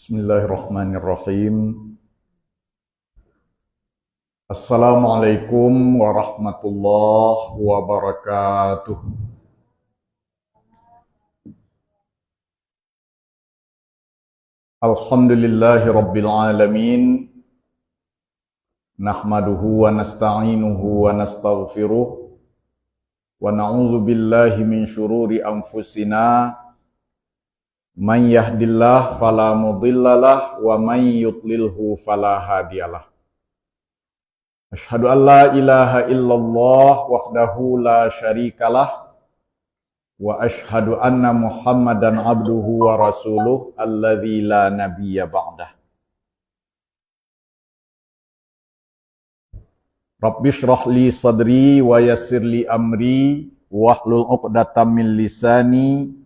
Bismillahirrahmanirrahim. Assalamualaikum warahmatullahi wabarakatuh. Alhamdulillahi rabbil alamin. Nahmaduhu wa nasta'inuhu wa nastaghfiruh. Wa na'udzu billahi min syururi anfusina. Man yahdillah fala mudhillalah wa man yudlilhu fala hadiyalah. Asyhadu an la ilaha illallah wahdahu la syarikalah wa asyhadu anna Muhammadan abduhu wa rasuluh alladzi la nabiyya ba'dah. Rabbi shrah li sadri wa yassir li amri wahlul 'uqdatam min lisani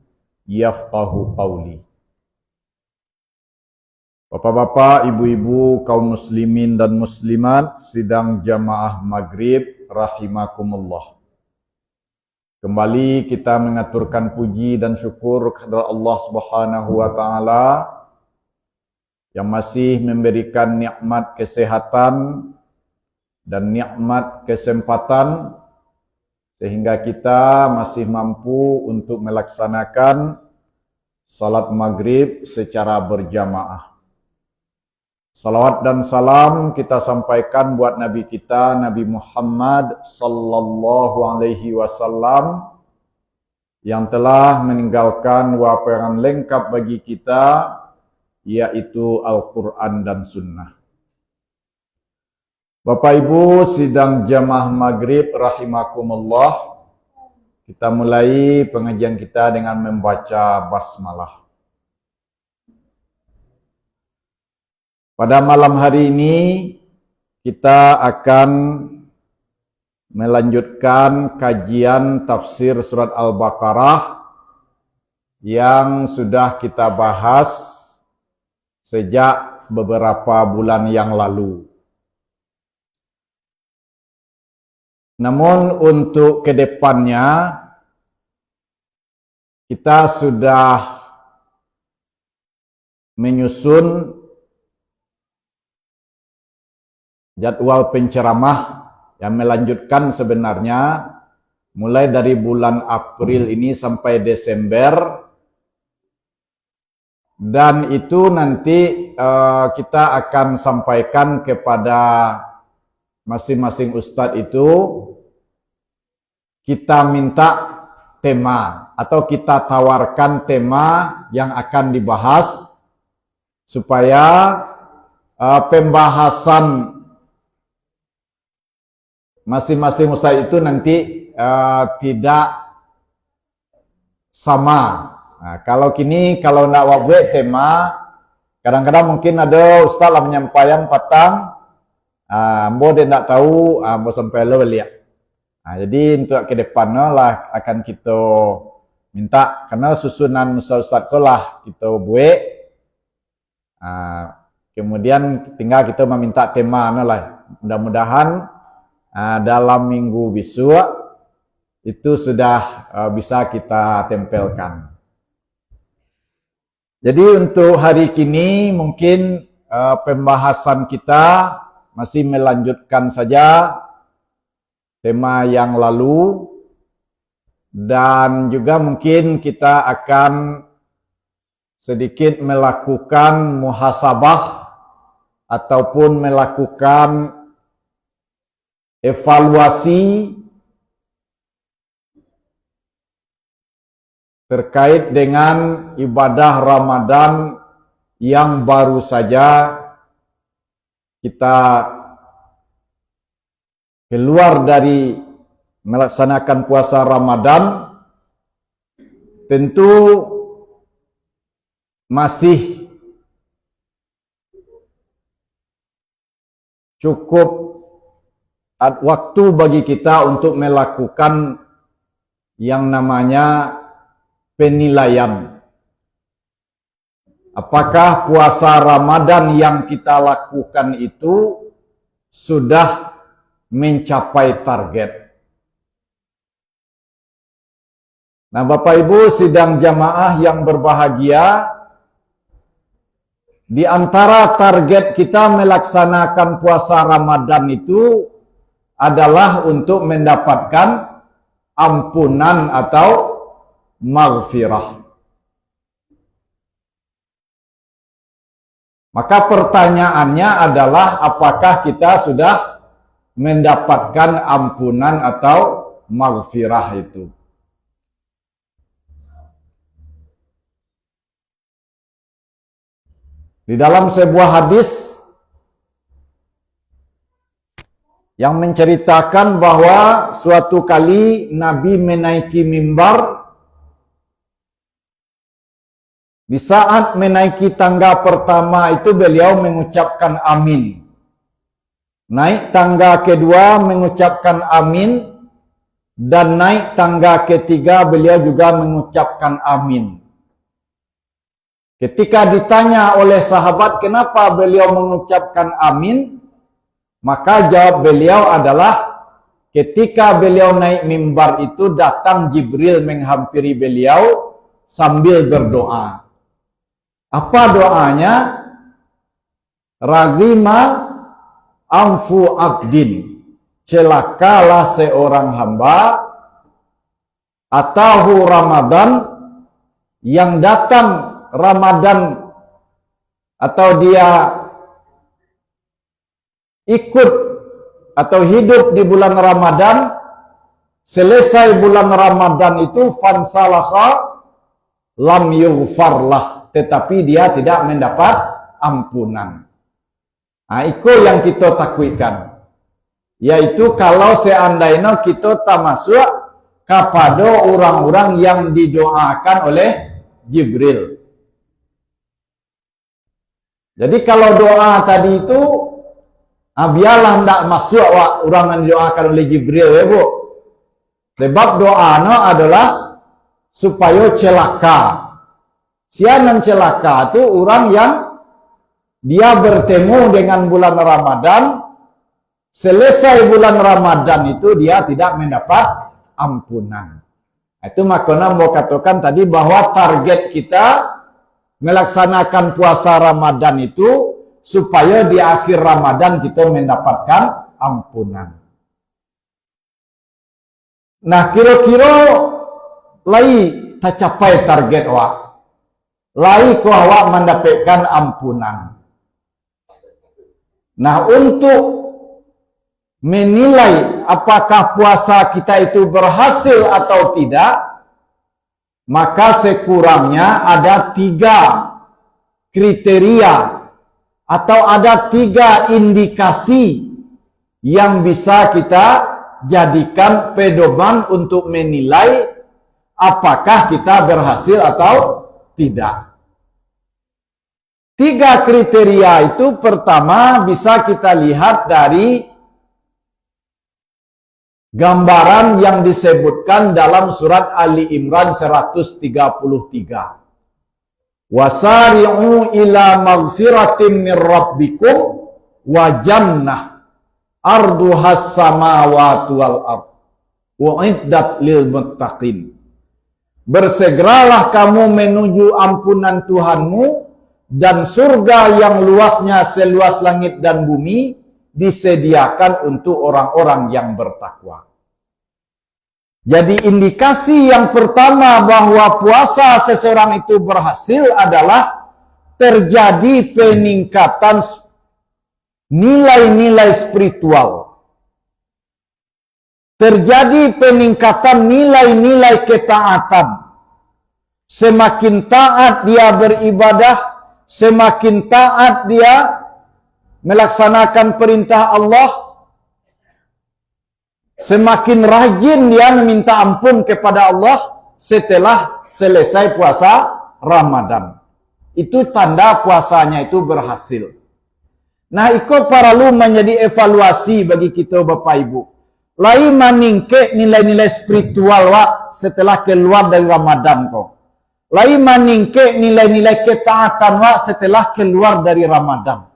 yafqahu qawli. Bapak-bapak, ibu-ibu, kaum muslimin dan muslimat, sidang jamaah maghrib rahimakumullah. Kembali kita mengaturkan puji dan syukur kepada Allah Subhanahu wa taala yang masih memberikan nikmat kesehatan dan nikmat kesempatan sehingga kita masih mampu untuk melaksanakan salat maghrib secara berjamaah. Salawat dan salam kita sampaikan buat Nabi kita, Nabi Muhammad sallallahu alaihi wasallam yang telah meninggalkan waparan lengkap bagi kita, yaitu Al-Quran dan Sunnah. Bapak Ibu sidang jamaah maghrib rahimakumullah, kita mulai pengajian kita dengan membaca basmalah. Pada malam hari ini kita akan melanjutkan kajian tafsir surat Al-Baqarah yang sudah kita bahas sejak beberapa bulan yang lalu. Namun untuk kedepannya kita sudah menyusun jadwal penceramah yang melanjutkan sebenarnya mulai dari bulan April ini sampai Desember, dan itu nanti kita akan sampaikan kepada masing-masing ustadz itu, kita minta tema atau kita tawarkan tema yang akan dibahas supaya pembahasan masing-masing ustadz itu nanti tidak sama. Nah, kalau nak buat tema, kadang-kadang mungkin ada ustadz lah menyampaikan patang, ambo dia nak tahu, ambo sampai level lihat. Jadi untuk ke depannya lah akan kita minta, karena susunan ustaz-ustaz ko lah kita buat. Kemudian tinggal kita meminta tema lah. Mudah-mudahan dalam minggu besok itu sudah bisa kita tempelkan. Jadi untuk hari ini mungkin pembahasan kita masih melanjutkan saja tema yang lalu, dan juga mungkin kita akan sedikit melakukan muhasabah ataupun melakukan evaluasi terkait dengan ibadah Ramadan yang baru saja kita keluar dari melaksanakan puasa Ramadan. Tentu masih cukup waktu bagi kita untuk melakukan yang namanya penilaian. Apakah puasa Ramadan yang kita lakukan itu sudah mencapai target? Nah, Bapak Ibu sidang jamaah yang berbahagia, Di antara target kita melaksanakan puasa Ramadan itu adalah untuk mendapatkan ampunan atau maghfirah. Maka pertanyaannya adalah apakah kita sudah mendapatkan ampunan atau maghfirah itu. Di dalam sebuah hadis yang menceritakan bahwa suatu kali Nabi menaiki mimbar. Di saat menaiki tangga pertama itu beliau mengucapkan amin. Naik tangga kedua mengucapkan amin. Dan naik tangga ketiga beliau juga mengucapkan amin. Ketika ditanya oleh sahabat kenapa beliau mengucapkan amin, maka jawab beliau adalah ketika beliau naik mimbar itu datang Jibril menghampiri beliau sambil berdoa. Apa doanya? Razima anfu abdin, celakalah seorang hamba, atahu Ramadan, yang datang Ramadan atau dia ikut atau hidup di bulan Ramadan, selesai bulan Ramadan itu fansalakha lam yughfarlah, tetapi dia tidak mendapat ampunan. Nah, itu yang kita takutkan. Yaitu kalau seandainya kita tak masuk kepada orang-orang yang didoakan oleh Jibril. Jadi kalau doa tadi itu, biarlah tidak masuk orang yang didoakan oleh Jibril, ya Bu. Sebab doanya adalah supaya celaka. Sianan celaka itu orang yang dia bertemu dengan bulan Ramadan, selesai bulan Ramadan itu dia tidak mendapat ampunan. Itu makanya mau katakan tadi bahwa target kita melaksanakan puasa Ramadan itu supaya di akhir Ramadan kita mendapatkan ampunan. Nah, kira-kira lai tercapai target awak. Lai ko awak mendapatkan ampunan. Nah, untuk menilai apakah puasa kita itu berhasil atau tidak, maka sekurangnya ada 3 kriteria atau ada 3 indikasi yang bisa kita jadikan pedoman untuk menilai apakah kita berhasil atau tidak. 3 kriteria itu pertama bisa kita lihat dari gambaran yang disebutkan dalam surat Ali Imran 133. Wasari'u ila maghfiratin min rabbikum wa jannah arduhas samawati wal ard uiddat lil muttaqin. Bersegeralah kamu menuju ampunan Tuhanmu, dan surga yang luasnya seluas langit dan bumi disediakan untuk orang-orang yang bertakwa. Jadi indikasi yang pertama bahwa puasa seseorang itu berhasil adalah terjadi peningkatan nilai-nilai spiritual. Terjadi peningkatan nilai-nilai ketaatan. Semakin taat dia beribadah, semakin taat dia melaksanakan perintah Allah, semakin rajin dia meminta ampun kepada Allah setelah selesai puasa Ramadan. Itu tanda puasanya itu berhasil. Nah, itu perlu menjadi evaluasi bagi kita Bapak Ibu. Lai maningke nilai-nilai spiritual setelah keluar dari Ramadan kok. Lai maningke nilai-nilai ketaatan setelah keluar dari Ramadan.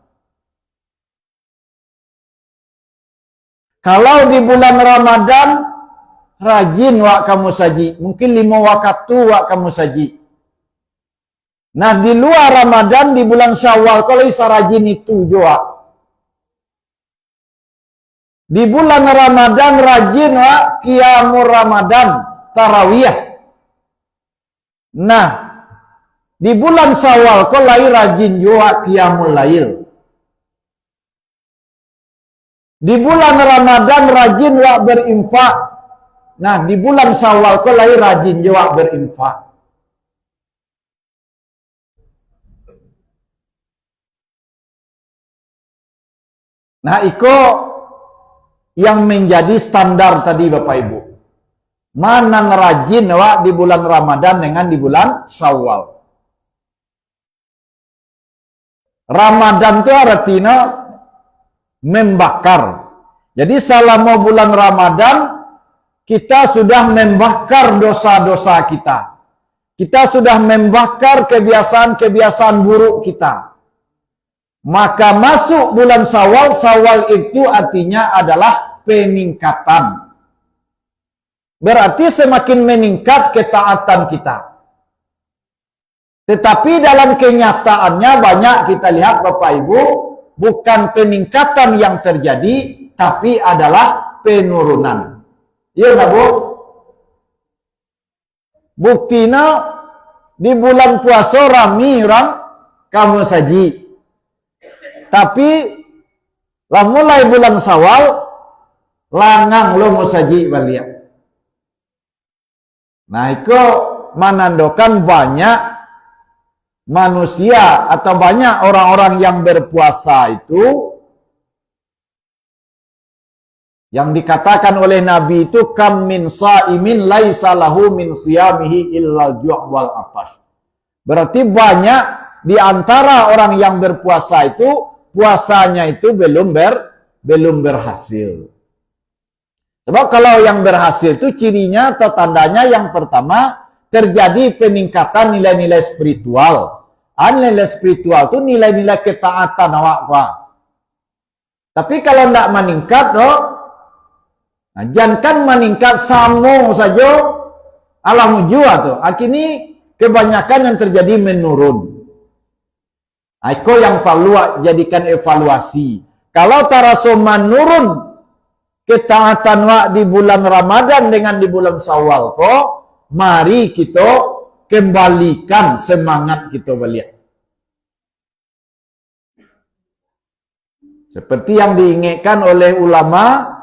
Kalau di bulan Ramadan rajin kamu saji, mungkin 5 waktu kamu saji. Nah, di luar Ramadan, di bulan Syawal, kalau isa rajin itu juga. Di bulan Ramadan rajin wa qiyamul Ramadan, tarawih. Nah, di bulan Syawal kau lai rajin juga qiyamul lail. Di bulan Ramadan rajin wa berinfak. Nah, di bulan Syawal kau lai rajin juga berinfak. Nah, iko yang menjadi standar tadi Bapak Ibu. Mana ngerajin wa di bulan Ramadan dengan di bulan Syawal. Ramadan itu artinya membakar. Jadi selama bulan Ramadan kita sudah membakar dosa-dosa kita. Kita sudah membakar kebiasaan-kebiasaan buruk kita. Maka masuk bulan Syawal, Syawal itu artinya adalah peningkatan. Berarti semakin meningkat ketaatan kita. Tetapi dalam kenyataannya banyak kita lihat Bapak Ibu, bukan peningkatan yang terjadi, tapi adalah penurunan. Iya nggak Bu? Buktinya di bulan puasa rami orang kamu saji. Tapi lah mulai bulan Syawal langang lo mau saji balik. Nah, itu menandakan banyak manusia atau banyak orang-orang yang berpuasa itu yang dikatakan oleh Nabi itu kam min shaimin laisa lahu min siyamihi illal ju' wal atash. Berarti banyak di antara orang yang berpuasa itu puasanya itu belum berhasil. Sebab kalau yang berhasil itu cirinya atau tandanya yang pertama terjadi peningkatan nilai-nilai spiritual. Nilai spiritual itu nilai-nilai ketaatan awak. Tapi kalau tidak meningkat, nah, jangan meningkat samo saja alam jua tuh. Akhirnya kebanyakan yang terjadi menurun. Aku yang perlu jadikan evaluasi. Kalau taraso menurun ketaatan wa di bulan Ramadan dengan di bulan Syawal kok, mari kita kembalikan semangat kita balik. Seperti yang diingatkan oleh ulama,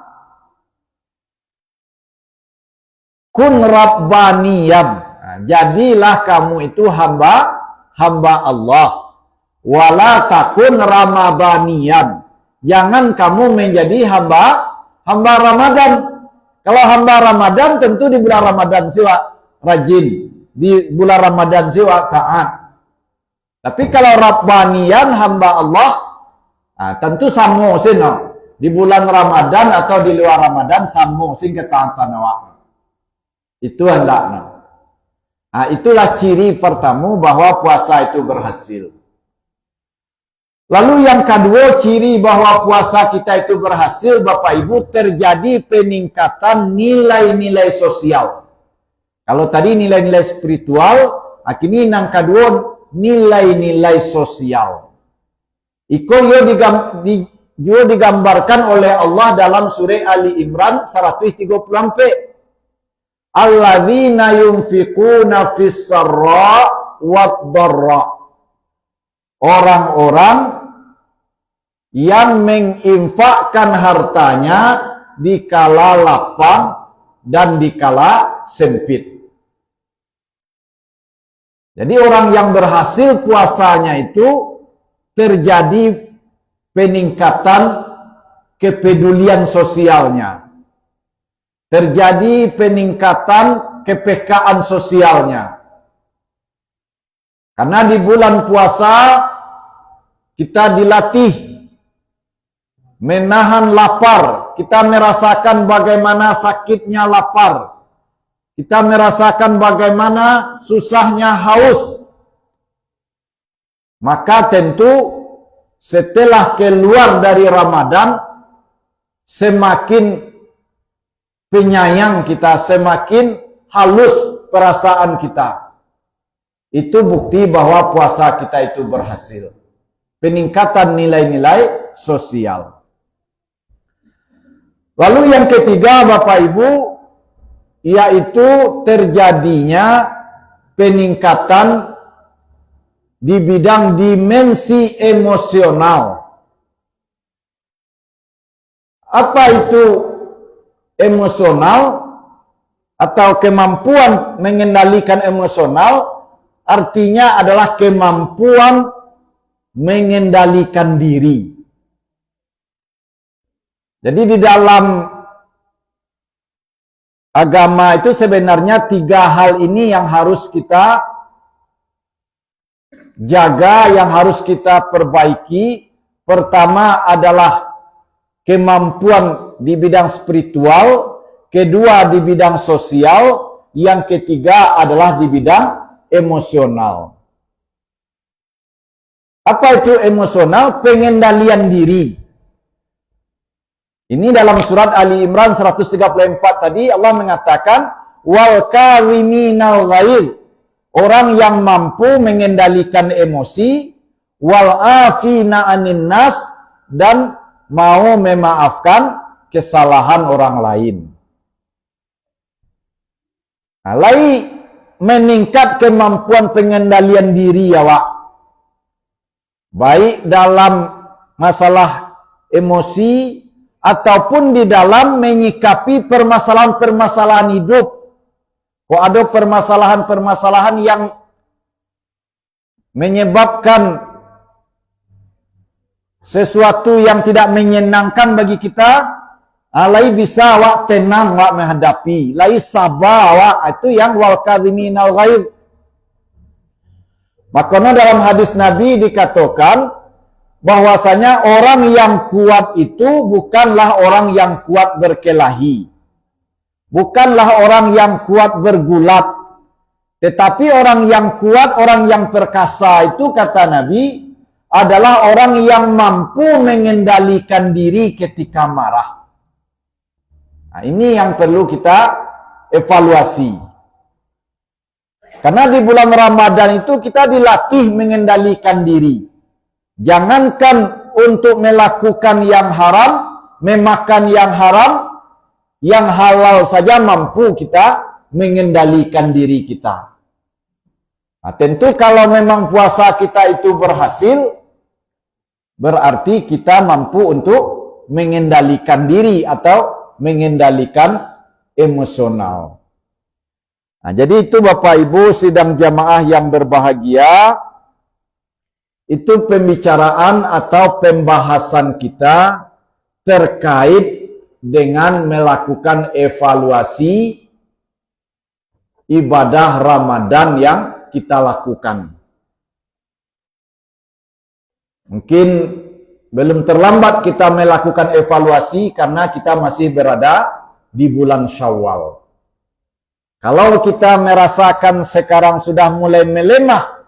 kun rabbaniyan. Nah, jadilah kamu itu hamba Allah. Wala takun ramadaniyan. Jangan kamu menjadi hamba Ramadan. Kalau hamba Ramadan tentu di bulan Ramadan siwa rajin, di bulan Ramadan siwa taat. Tapi kalau rabbaniyan hamba Allah, nah, tentu samo sino di bulan Ramadan atau di luar Ramadan samo sing ketaatan awak. Itu hendaknya. Nah, itulah ciri pertama bahwa puasa itu berhasil. Lalu yang kedua, ciri bahwa puasa kita itu berhasil, Bapak Ibu, terjadi peningkatan nilai-nilai sosial. Kalau tadi nilai-nilai spiritual, ini yang kedua nilai-nilai sosial. Iko juga digambarkan oleh Allah dalam surah Ali Imran 134. Alladzina yunfiquna fis sarra wad dharra. Orang-orang yang menginfakkan hartanya di kala lapang dan di kala sempit. Jadi orang yang berhasil puasanya itu terjadi peningkatan kepedulian sosialnya. Terjadi peningkatan kepekaan sosialnya. Karena di bulan puasa kita dilatih menahan lapar. Kita merasakan bagaimana sakitnya lapar. Kita merasakan bagaimana susahnya haus. Maka tentu setelah keluar dari Ramadan, semakin penyayang kita, semakin halus perasaan kita. itu bukti bahwa puasa kita itu berhasil. Peningkatan nilai-nilai sosial. Lalu yang ketiga Bapak Ibu, yaitu terjadinya peningkatan di bidang dimensi emosional. Apa itu emosional atau kemampuan mengendalikan emosional? Artinya adalah kemampuan mengendalikan diri. Jadi di dalam agama itu sebenarnya 3 hal ini yang harus kita jaga, yang harus kita perbaiki. Pertama adalah kemampuan di bidang spiritual, kedua di bidang sosial, yang ketiga adalah di bidang emosional. Apa itu emosional? Pengendalian diri. Ini dalam surat Ali Imran 134 tadi Allah mengatakan wal kawiminal ghaidh, orang yang mampu mengendalikan emosi, wal afina anin nas, dan mau memaafkan kesalahan orang lain. Nah, lain meningkat kemampuan pengendalian diri ya Wak. Baik dalam masalah emosi ataupun di dalam menyikapi permasalahan-permasalahan hidup. Kok ada permasalahan-permasalahan yang menyebabkan sesuatu yang tidak menyenangkan bagi kita, lai bisa awak tenang awak menghadapi, lai sabar awak, itu yang wal kadhiminal ghaidh. Makanya dalam hadis Nabi dikatakan bahwasanya orang yang kuat itu bukanlah orang yang kuat berkelahi, bukanlah orang yang kuat bergulat, tetapi orang yang kuat, orang yang perkasa itu kata Nabi adalah orang yang mampu mengendalikan diri ketika marah. Nah, ini yang perlu kita evaluasi. Karena di bulan Ramadan itu kita dilatih mengendalikan diri. Jangankan untuk melakukan yang haram, memakan yang haram, yang halal saja mampu kita mengendalikan diri kita. Nah, tentu kalau memang puasa kita itu berhasil, berarti kita mampu untuk mengendalikan diri atau mengendalikan emosional. Nah, jadi itu Bapak Ibu sidang jamaah yang berbahagia, itu pembicaraan atau pembahasan kita terkait dengan melakukan evaluasi ibadah Ramadan yang kita lakukan. Mungkin belum terlambat kita melakukan evaluasi karena kita masih berada di bulan Syawal. Kalau kita merasakan sekarang sudah mulai melemah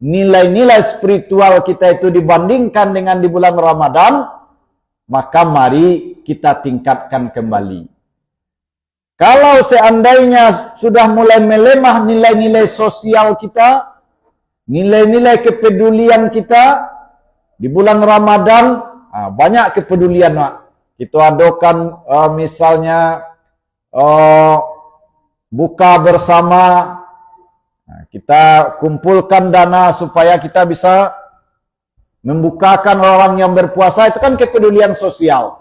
nilai-nilai spiritual kita itu dibandingkan dengan di bulan Ramadan, maka mari kita tingkatkan kembali. Kalau seandainya sudah mulai melemah nilai-nilai sosial kita, nilai-nilai kepedulian kita, di bulan Ramadan banyak kepedulian, Pak. Kita adakan misalnya buka bersama, kita kumpulkan dana supaya kita bisa membukakan orang yang berpuasa, itu kan kepedulian sosial.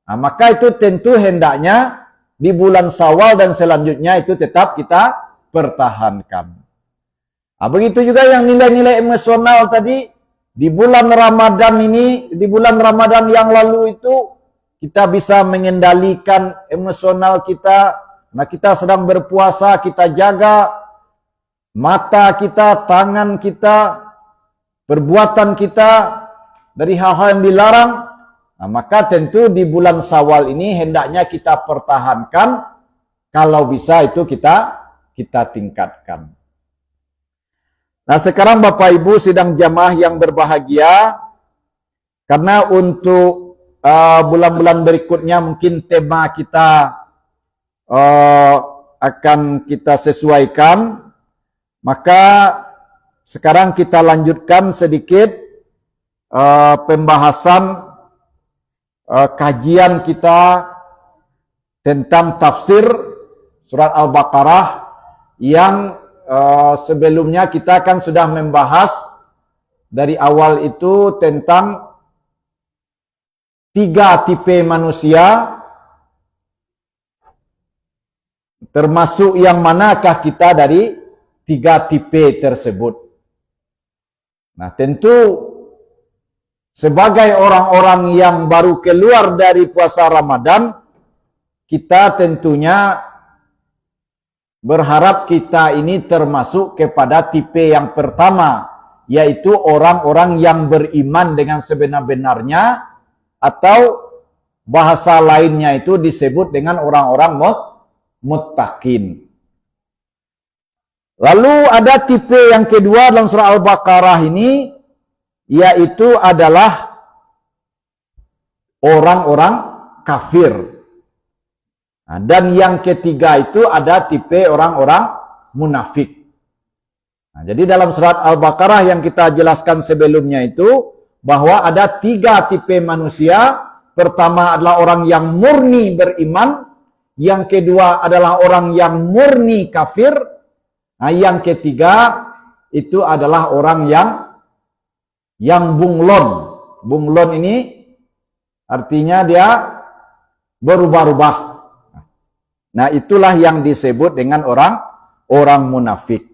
Nah, maka itu tentu hendaknya di bulan Syawal dan selanjutnya itu tetap kita pertahankan. Nah, begitu juga yang nilai-nilai emosional tadi, di bulan Ramadan ini, di bulan Ramadan yang lalu itu, kita bisa mengendalikan emosional kita. Nah, kita sedang berpuasa, kita jaga mata kita, tangan kita, perbuatan kita dari hal-hal yang dilarang. Nah, maka tentu di bulan Syawal ini hendaknya kita pertahankan, kalau bisa itu kita tingkatkan. Nah, sekarang Bapak Ibu sidang jamaah yang berbahagia, karena untuk bulan-bulan berikutnya mungkin tema kita akan kita sesuaikan, maka sekarang kita lanjutkan sedikit pembahasan kajian kita tentang tafsir surat Al-Baqarah yang sebelumnya kita kan sudah membahas dari awal itu tentang 3 tipe manusia, termasuk yang manakah kita dari 3 tipe tersebut. Nah, tentu sebagai orang-orang yang baru keluar dari puasa Ramadan, kita tentunya berharap kita ini termasuk kepada tipe yang pertama, yaitu orang-orang yang beriman dengan sebenar-benarnya, atau bahasa lainnya itu disebut dengan orang-orang muttaqin. Lalu ada tipe yang kedua dalam surah Al-Baqarah ini, yaitu adalah orang-orang kafir. Nah, dan yang ketiga itu ada tipe orang-orang munafik. Nah, jadi dalam surat Al-Baqarah yang kita jelaskan sebelumnya itu, bahwa ada 3 tipe manusia. Pertama adalah orang yang murni beriman, yang kedua adalah orang yang murni kafir, nah, yang ketiga itu adalah orang yang bunglon. Bunglon ini artinya dia berubah-ubah. Nah, itulah yang disebut dengan orang munafik.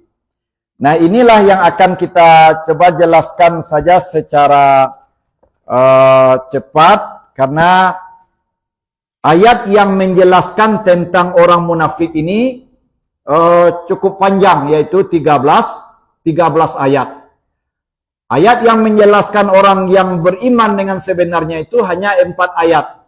Nah, inilah yang akan kita coba jelaskan saja secara cepat, karena ayat yang menjelaskan tentang orang munafik ini cukup panjang, yaitu 13 ayat. Ayat yang menjelaskan orang yang beriman dengan sebenarnya itu hanya 4 ayat.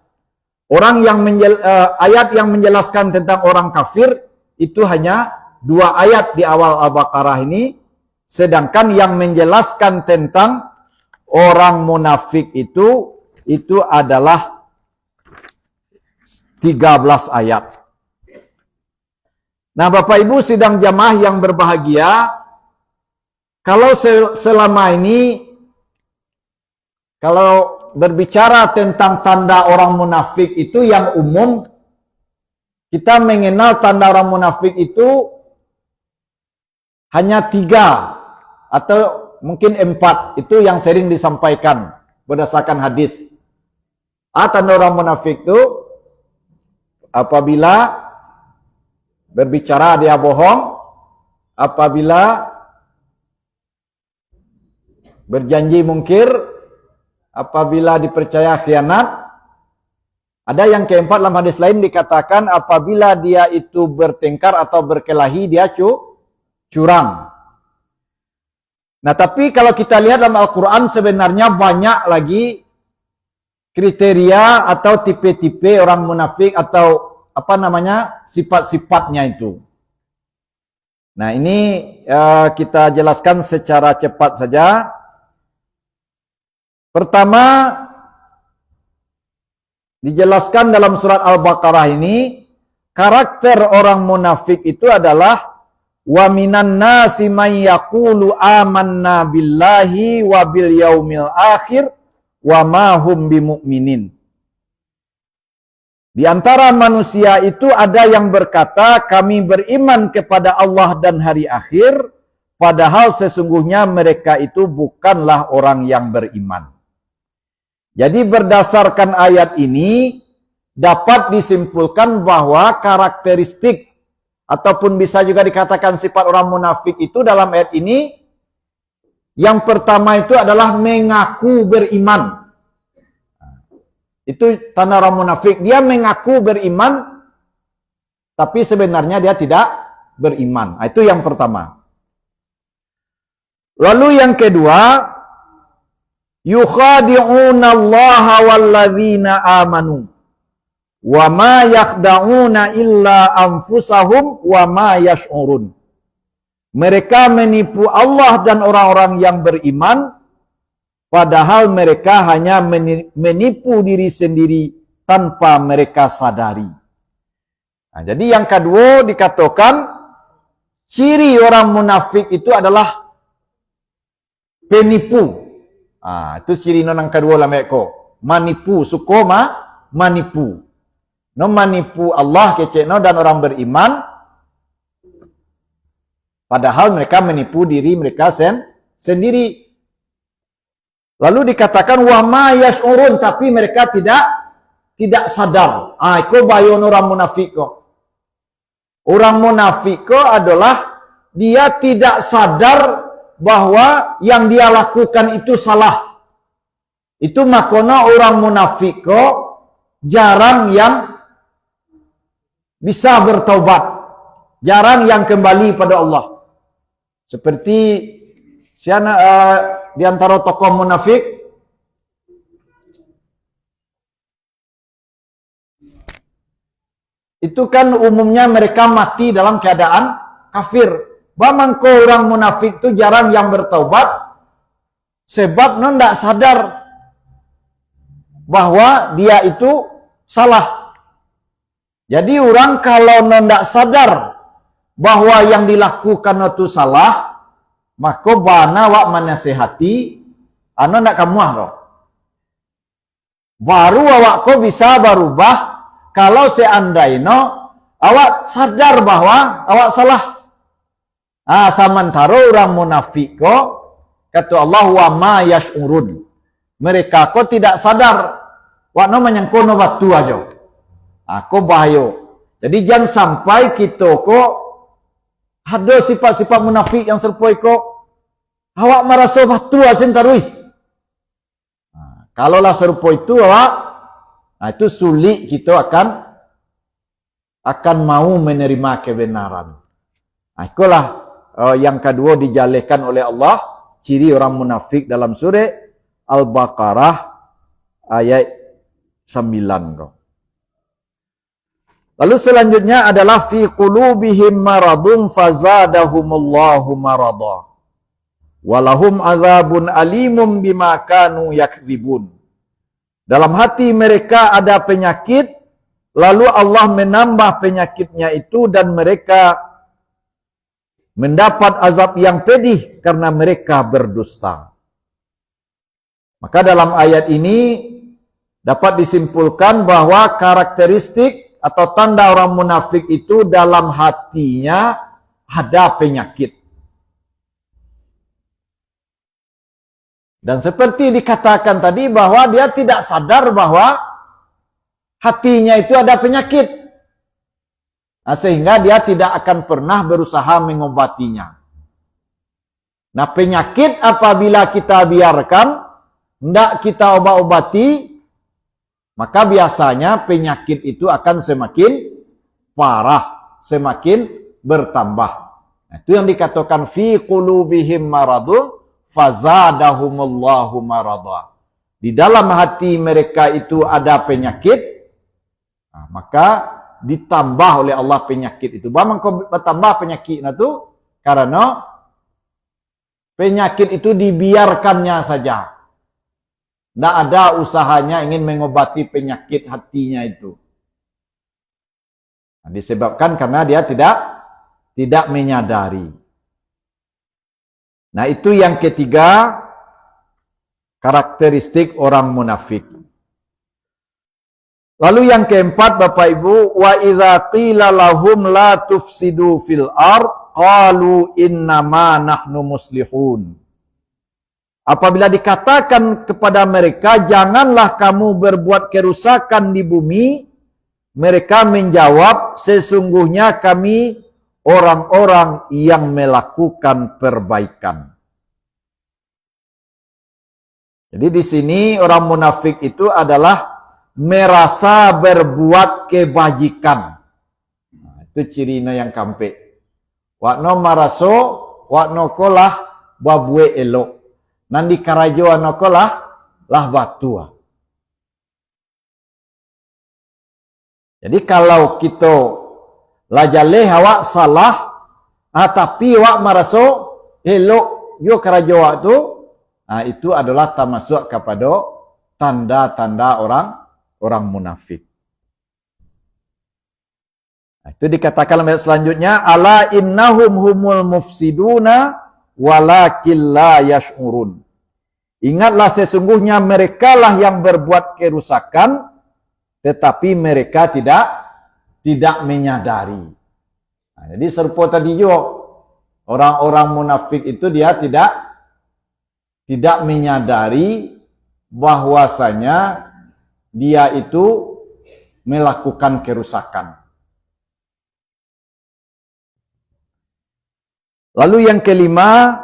Ayat yang menjelaskan tentang orang kafir itu hanya 2 ayat di awal Al-Baqarah ini, sedangkan yang menjelaskan tentang orang munafik itu adalah 13 ayat. Nah, Bapak Ibu sidang jamaah yang berbahagia, kalau selama ini, kalau berbicara tentang tanda orang munafik itu yang umum, kita mengenal tanda orang munafik itu hanya 3 atau mungkin 4, itu yang sering disampaikan berdasarkan hadis. Tanda orang munafik itu apabila berbicara dia bohong, apabila berjanji mungkir, apabila dipercaya khianat. Ada yang keempat dalam hadis lain dikatakan apabila dia itu bertengkar atau berkelahi dia curang. Nah, tapi kalau kita lihat dalam Al-Quran sebenarnya banyak lagi kriteria atau tipe-tipe orang munafik atau sifat-sifatnya itu. Nah, ini kita jelaskan secara cepat saja. Pertama, dijelaskan dalam surat Al-Baqarah ini, karakter orang munafik itu adalah wa minan nasi may yaqulu amanna billahi wa bil yaumil akhir wa ma hum bimumin. Di antara manusia itu ada yang berkata kami beriman kepada Allah dan hari akhir, padahal sesungguhnya mereka itu bukanlah orang yang beriman. Jadi berdasarkan ayat ini dapat disimpulkan bahwa karakteristik ataupun bisa juga dikatakan sifat orang munafik itu dalam ayat ini, yang pertama itu adalah mengaku beriman. Itu tanda orang munafik. Dia mengaku beriman, tapi sebenarnya dia tidak beriman. Itu yang pertama. Lalu yang kedua, yukhadi'una Allah walladzina amanu wa ma yakhda'una illa anfusahum wa ma yash'urun. Mereka menipu Allah dan orang-orang yang beriman, padahal mereka hanya menipu diri sendiri tanpa mereka sadari. Nah, jadi yang kedua dikatakan ciri orang munafik itu adalah penipu. Itu ciri nang kedua lah mereka. Manipu, suko manipu. No manipu Allah kecek no dan orang beriman. Padahal mereka menipu diri mereka sendiri. Lalu dikatakan wa ma yash'urun, tapi mereka tidak sadar. Itu bayon orang munafik kok. Orang munafik adalah dia tidak sadar bahwa yang dia lakukan itu salah. Itu makanya orang munafik jarang yang bisa bertaubat. Jarang yang kembali pada Allah. Seperti di antara tokoh munafik itu kan umumnya mereka mati dalam keadaan kafir. Bamangko orang munafik itu jarang yang bertaubat sebab tidak sadar bahwa dia itu salah. Jadi orang kalau tidak sadar bahwa yang dilakukan itu salah, maka bana wak menasihati, anu nak kamu roh. Baru awak ko bisa berubah kalau seandainya awak sadar bahwa awak salah. Sementara orang munafik kata Allah wa ma yash'urun. Mereka ko tidak sadar. Wak no menyangkono batu aja. Ko bahaya. Jadi jangan sampai kita ada sifat-sifat munafik yang serpoi awak merasa batu asin tarui. Kalaulah serupa itu awak, itu sulit kita akan mau menerima kebenaran. Itulah yang kedua dijalekan oleh Allah, ciri orang munafik dalam surah Al-Baqarah ayat 9. Lalu selanjutnya adalah fi qulubihim maradun fazadahumullahu marada. Walahum azabun alimum bima kanu yakdzibun. Dalam hati mereka ada penyakit, lalu Allah menambah penyakitnya itu dan mereka mendapat azab yang pedih karena mereka berdusta. Maka dalam ayat ini dapat disimpulkan bahwa karakteristik atau tanda orang munafik itu dalam hatinya ada penyakit. Dan seperti dikatakan tadi bahwa dia tidak sadar bahwa hatinya itu ada penyakit. Sehingga dia tidak akan pernah berusaha mengobatinya. Nah, penyakit apabila kita biarkan, tidak kita obat-obati, maka biasanya penyakit itu akan semakin parah, semakin bertambah. Nah, itu yang dikatakan fi qulubihim maradun fazadahumullahu marada. Di dalam hati mereka itu ada penyakit, maka ditambah oleh Allah penyakit itu. Bagaimana kau bertambah penyakit itu? Karena penyakit itu dibiarkannya saja. Tidak ada usahanya ingin mengobati penyakit hatinya itu. Disebabkan karena dia tidak menyadari. Nah, itu yang ketiga, karakteristik orang munafik. Lalu yang keempat, Bapak Ibu, wa idza qila lahum la tufsidu fil ard qalu innama nahnu muslihun. Apabila dikatakan kepada mereka, janganlah kamu berbuat kerusakan di bumi, mereka menjawab, sesungguhnya kami orang-orang yang melakukan perbaikan. Jadi di sini orang munafik itu adalah merasa berbuat kebajikan. Itu cirinya yang kampe. Wakno maraso, wakno kolah babue elok. Nandi karajo anokolah lah batua. Jadi kalau kita lajale awak salah, tapi awak maraso elok yo karajo tu, itu adalah termasuk kepada tanda-tanda orang munafik. Itu dikatakan dalam ayat selanjutnya, ala innahum humul mufsiduna walakin la yash'urun. Ingatlah sesungguhnya mereka lah yang berbuat kerusakan, tetapi mereka tidak menyadari. Nah, jadi serupa tadi juga, orang-orang munafik itu dia tidak menyadari bahwasanya dia itu melakukan kerusakan. Lalu yang kelima,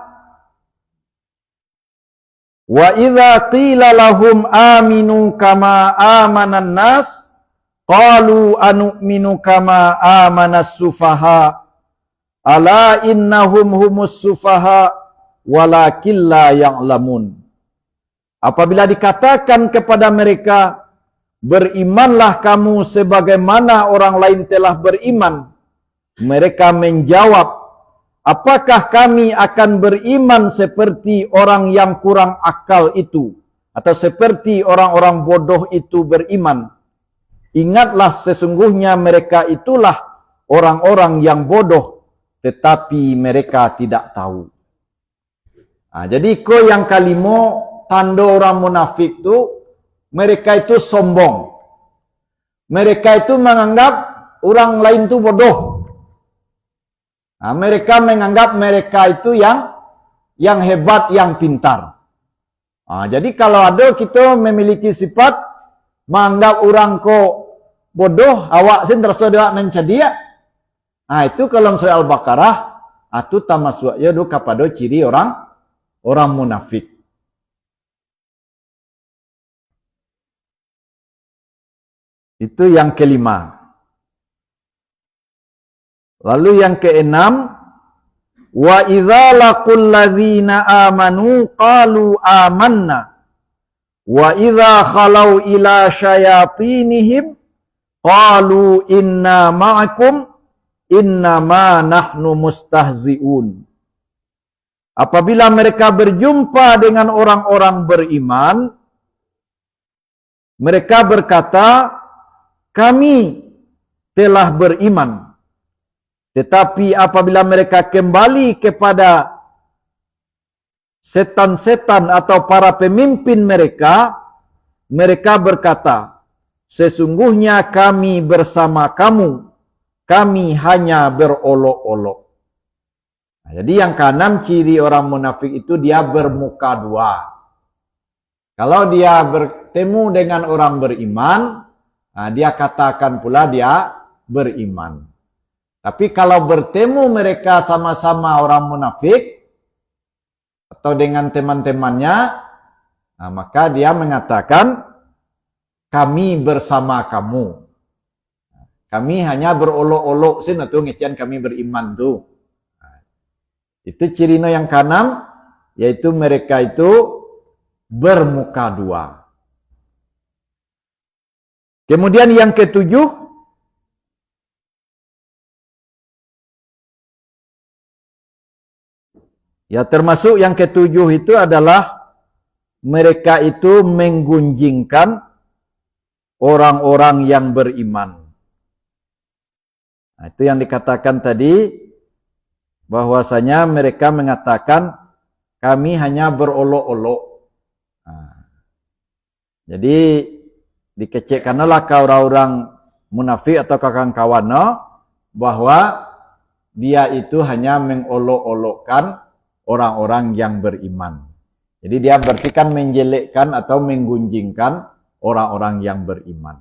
wa idza qila lahum aminu kama amanan nas qalu anu'minu kama amanas sufaha ala innahum humus sufaha walakin la ya'lamun. Apabila dikatakan kepada mereka, berimanlah kamu sebagaimana orang lain telah beriman, mereka menjawab, apakah kami akan beriman seperti orang yang kurang akal itu, atau seperti orang-orang bodoh itu beriman? Ingatlah sesungguhnya mereka itulah orang-orang yang bodoh, tetapi mereka tidak tahu. Nah, jadi yang kalimo tanda orang munafik itu, mereka itu sombong. Mereka itu menganggap orang lain itu bodoh. Nah, mereka menganggap mereka itu yang hebat, yang pintar. Nah, jadi kalau ada kita memiliki sifat menganggap orang kok bodoh, awak sin terasa dia nancadia. Nah, itu kalau surah Al-Baqarah, itu tamasuk ya do kepada ciri orang munafik. Itu yang kelima. Lalu yang keenam, wa idza laqul ladzina amanu qalu amanna wa idza khalau ila syayatinihim qalu inna ma'akum innama nahnu mustahzi'un. Apabila mereka berjumpa dengan orang-orang beriman, mereka berkata, kami telah beriman. Tetapi apabila mereka kembali kepada setan-setan atau para pemimpin mereka, mereka berkata, sesungguhnya kami bersama kamu, kami hanya berolok-olok. Nah, jadi yang keenam ciri orang munafik itu dia bermuka dua. Kalau dia bertemu dengan orang beriman, nah, dia katakan pula dia beriman. Tapi kalau bertemu mereka sama-sama orang munafik atau dengan teman-temannya, nah, maka dia mengatakan kami bersama kamu. Kami hanya berolok-olok sin atau ngecian kami beriman tuh. Nah, itu cirino yang keenam, yaitu mereka itu bermuka dua. Kemudian yang ketujuh, ya termasuk yang ketujuh itu adalah mereka itu menggunjingkan orang-orang yang beriman. Nah, itu yang dikatakan tadi, bahwasanya mereka mengatakan kami hanya berolok-olok. Nah, jadi dikecekkanlah ke orang-orang munafik atau kawan-kawannya bahwa dia itu hanya mengolok-olokkan orang-orang yang beriman. Jadi dia berarti kan menjelekkan atau menggunjingkan orang-orang yang beriman.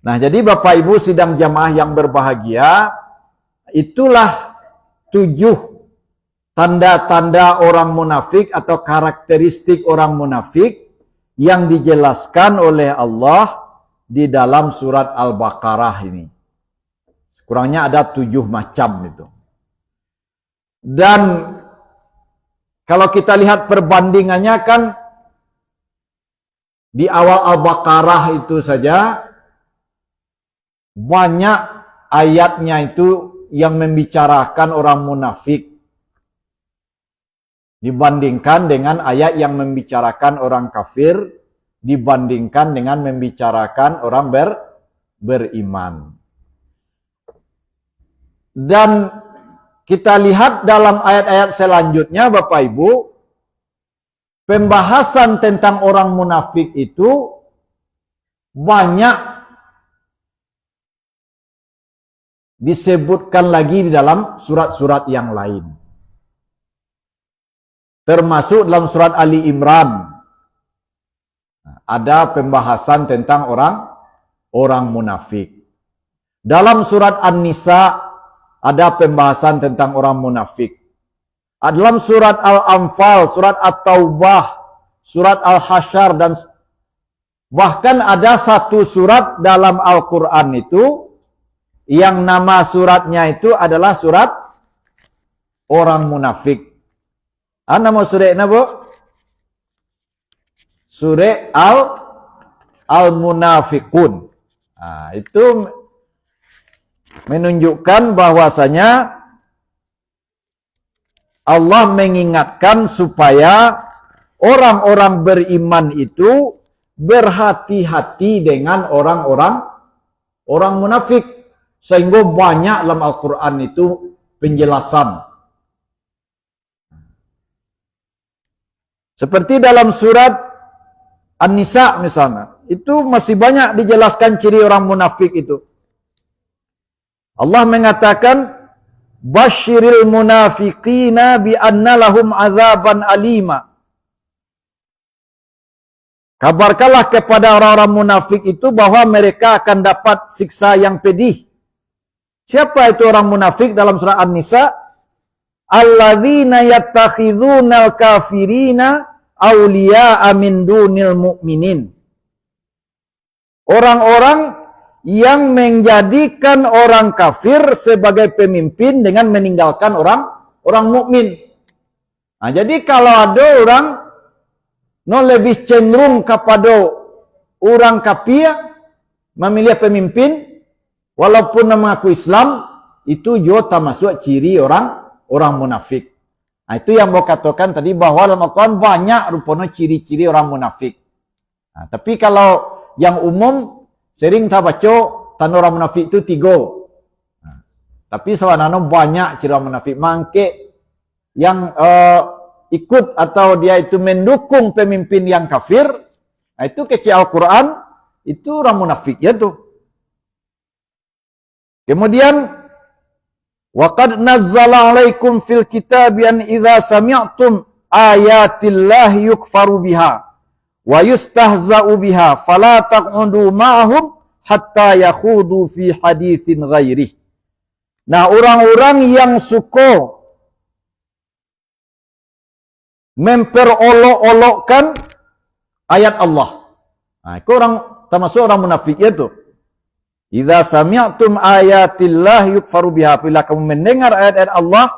Nah, jadi Bapak Ibu sidang jamaah yang berbahagia, itulah 7 tanda-tanda orang munafik atau karakteristik orang munafik yang dijelaskan oleh Allah di dalam surat Al-Baqarah ini. Kurangnya ada 7 macam itu. Dan kalau kita lihat perbandingannya kan di awal Al-Baqarah itu saja banyak ayatnya itu yang membicarakan orang munafik dibandingkan dengan ayat yang membicarakan orang kafir, dibandingkan dengan membicarakan orang beriman. Dan kita lihat dalam ayat-ayat selanjutnya Bapak Ibu, pembahasan tentang orang munafik itu banyak disebutkan lagi di dalam surat-surat yang lain. Termasuk dalam surat Ali Imran. Ada pembahasan tentang orang munafik. Dalam surat An-Nisa ada pembahasan tentang orang munafik. Dalam surat Al-Anfal, surat At-Taubah, surat Al-Hasyr, dan bahkan ada satu surat dalam Al-Quran itu yang nama suratnya itu adalah surat orang munafik. Nama suratnya bu? Surat Al-Munafiqun. Nah, itu menunjukkan bahwasanya Allah mengingatkan supaya orang-orang beriman itu berhati-hati dengan orang munafik. Sehingga banyak dalam Al-Quran itu penjelasan. Seperti dalam surat An-Nisa misalnya, itu masih banyak dijelaskan ciri orang munafik itu. Allah mengatakan, Basyiril munafiqina bi anna lahum azaban alima. Kabarkanlah kepada orang-orang munafik itu bahwa mereka akan dapat siksa yang pedih. Siapa itu orang munafik dalam surah An-Nisa? Alladzina yattakhidhunal kafirina awliya'a min dunil mu'minin. Orang-orang yang menjadikan orang kafir sebagai pemimpin dengan meninggalkan orang mukmin. Nah, jadi kalau ada orang lebih cenderung kepada orang kafir memilih pemimpin walaupun mengaku Islam, itu juga termasuk ciri orang munafik. Nah, itu yang mau katakan tadi bahwa dalam Al-Quran banyak rupanya ciri-ciri orang munafik. Nah, tapi kalau yang umum sering kita baca tanda orang munafik itu 3. Nah, tapi sebenarnya banyak ciri orang munafik. Mangke yang ikut atau dia itu mendukung pemimpin yang kafir, nah itu kecil Al-Quran, itu orang munafik ya tuh. Kemudian وَقَدْ نَزَّلَ عَلَيْكُمْ فِي الْكِتَابِ أَنْ إِذَا سَمِعْتُمْ آيَاتِ اللَّهِ يُكْفَرُ بِهَا وَيُسْتَهْزَأُ بِهَا فَلَا تَقْعُدُوا مَعَهُمْ حَتَّى يَخُوضُوا فِي حَدِيثٍ غَيْرِهِ. Nah, orang-orang yang suka memperolok-olokkan ayat Allah. Nah, itu termasuk orang munafik itu. Idza sami'tum ayatillah yukfaru biha, bila kamu mendengar ayat-ayat Allah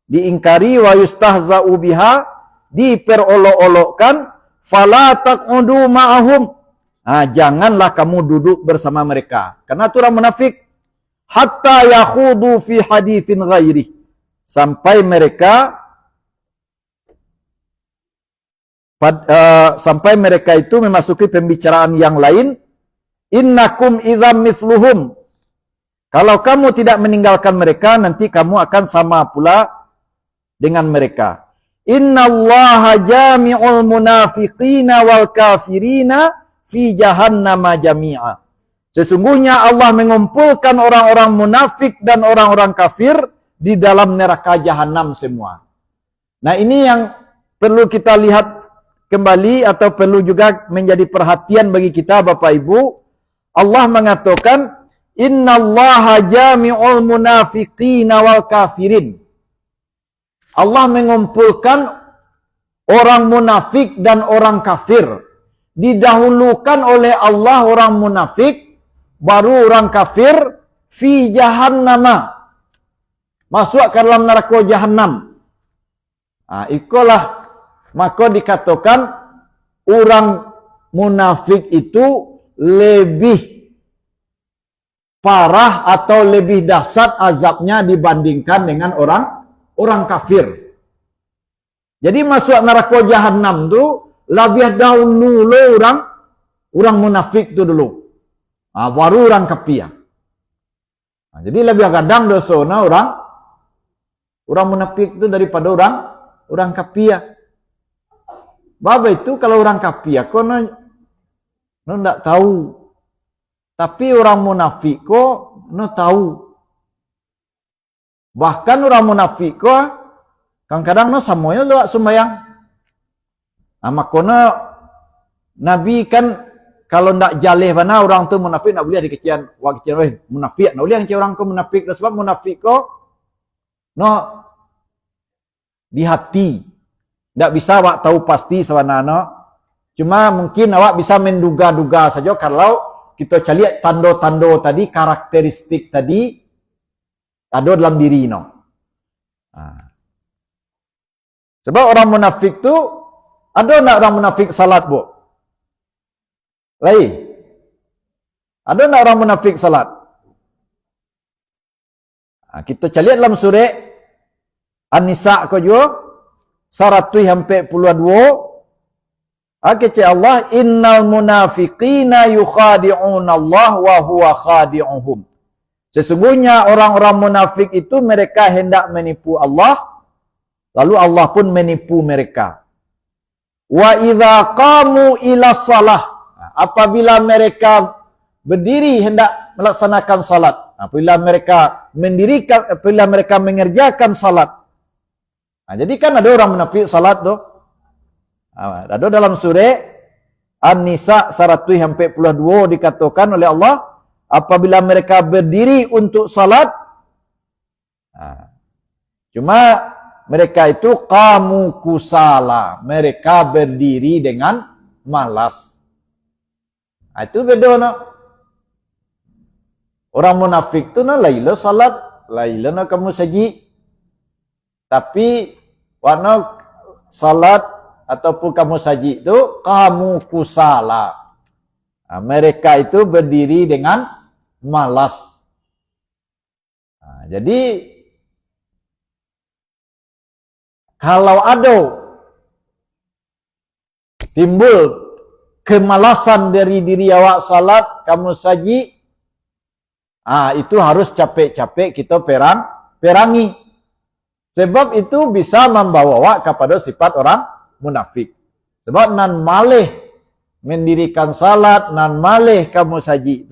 diingkari, wa yustahza'u biha, diperolok-olokkan, fala taq'udu ma'ahum. Nah, janganlah kamu duduk bersama mereka. Karena itu orang munafik. Hatta yakhudu fi haditsin ghairi. Sampai mereka itu memasuki pembicaraan yang lain. Innakum idzam mithluhum. Kalau kamu tidak meninggalkan mereka, nanti kamu akan sama pula dengan mereka. Innallaha jami'ul munafiqina wal kafirina fi jahannama jami'a. Sesungguhnya Allah mengumpulkan orang-orang munafik dan orang-orang kafir di dalam neraka jahanam semua. Nah, ini yang perlu kita lihat kembali atau perlu juga menjadi perhatian bagi kita Bapak Ibu. Allah mengatakan innallaha jami'ul munafiqina wal kafirin. Allah mengumpulkan orang munafik dan orang kafir. Didahulukan oleh Allah orang munafik, baru orang kafir, fi jahannama. Masuk ke dalam neraka jahanam. Nah, itulah maka dikatakan orang munafik itu lebih parah atau lebih dahsyat azabnya dibandingkan dengan orang kafir. Jadi masuk neraka jahanam tu lebih dahulu orang munafik tu dulu. Baru orang kafir. Jadi lebih kadang dosana Orang munafik itu daripada orang kafir. Baba itu kalau orang kafir kok ndak tahu. Tapi orang munafik kok tahu. Bahkan orang munafik kok kadang-kadang samoyo lewat sembahyang. Makanya Nabi kan kalau ndak jaleh mana orang tu munafik nak boleh dikecian munafik. Nak boleh kecil orang tu munafik sebab munafik kok di hati. Ndak bisa awak tahu pasti sebenarnya. Cuma mungkin awak bisa menduga-duga saja kalau kita cari tanda-tanda tadi, karakteristik tadi ada dalam diri Sebab orang munafik tu ada nak orang munafik salat, Bu? Lain. Ada nak orang munafik salat? Kita cari dalam surah An-Nisa ko juga 142. Kata Allah, innal munafiqina yukhadi'una Allah wa huwa khadi'uhum. Sesungguhnya orang-orang munafik itu mereka hendak menipu Allah, lalu Allah pun menipu mereka. Wa idza qamu ila shalah, apabila mereka berdiri hendak melaksanakan salat, apabila mereka mendirikan, apabila mereka mengerjakan salat. Jadi kan ada orang munafik salat tu. Ada dalam surah An-Nisa 142 dikatakan oleh Allah, apabila mereka berdiri untuk salat, cuma mereka itu qamu kusala, mereka berdiri dengan malas. Itu beda Orang munafik tu laila salat, laila kamu saji. Tapi warna salat ataupun kamu saji itu kamu kusala. Mereka itu berdiri dengan malas. Jadi kalau ada timbul kemalasan dari diri awak salat, kamu saji, itu harus capek-capek kita perangi. Sebab itu bisa membawa awak kepada sifat orang munafik. Sebab nan malih mendirikan salat, nan malih kamu saji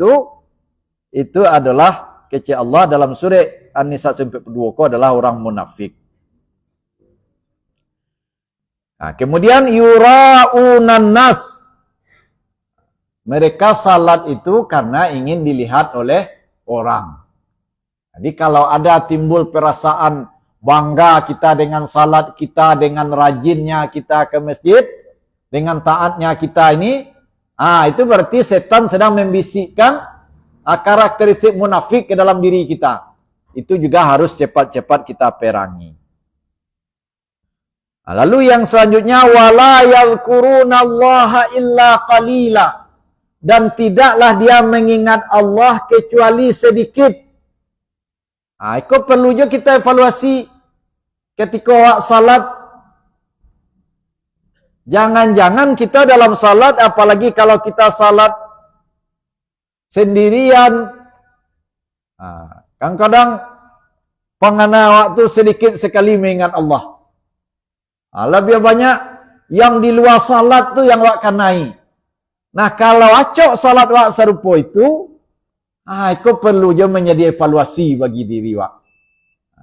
itu adalah kecil Allah dalam surah An-Nisa 42 adalah orang munafik. Kemudian yura'unan nas. Mereka salat itu karena ingin dilihat oleh orang. Jadi kalau ada timbul perasaan bangga kita dengan salat kita, dengan rajinnya kita ke masjid, dengan taatnya kita ini, itu berarti setan sedang membisikkan karakteristik munafik ke dalam diri kita. Itu juga harus cepat-cepat kita perangi. Lalu yang selanjutnya, wala yadhkurunallaha illa qalila, dan tidaklah dia mengingat Allah kecuali sedikit. Itu perlu juga kita evaluasi ketika awak salat. Jangan-jangan kita dalam salat, apalagi kalau kita salat sendirian, kadang-kadang pengana awak tu sedikit sekali mengingat Allah. Lebih banyak yang di luar salat tu yang awak kanai. Nah, kalau acok salat awak serupa itu perlu je menjadi evaluasi bagi diri awak.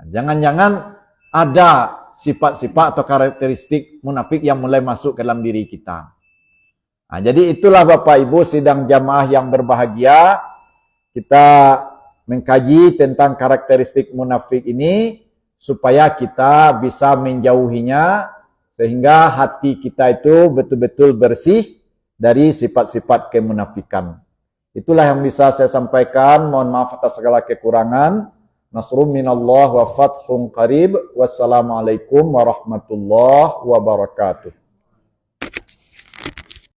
Jangan-jangan ada sifat-sifat atau karakteristik munafik yang mulai masuk ke dalam diri kita. Jadi itulah Bapak Ibu sidang jamaah yang berbahagia. Kita mengkaji tentang karakteristik munafik ini supaya kita bisa menjauhinya sehingga hati kita itu betul-betul bersih dari sifat-sifat kemunafikan. Itulah yang bisa saya sampaikan. Mohon maaf atas segala kekurangan. Nasrun minallah wa fathun qarib. Wassalamualaikum warahmatullahi wabarakatuh.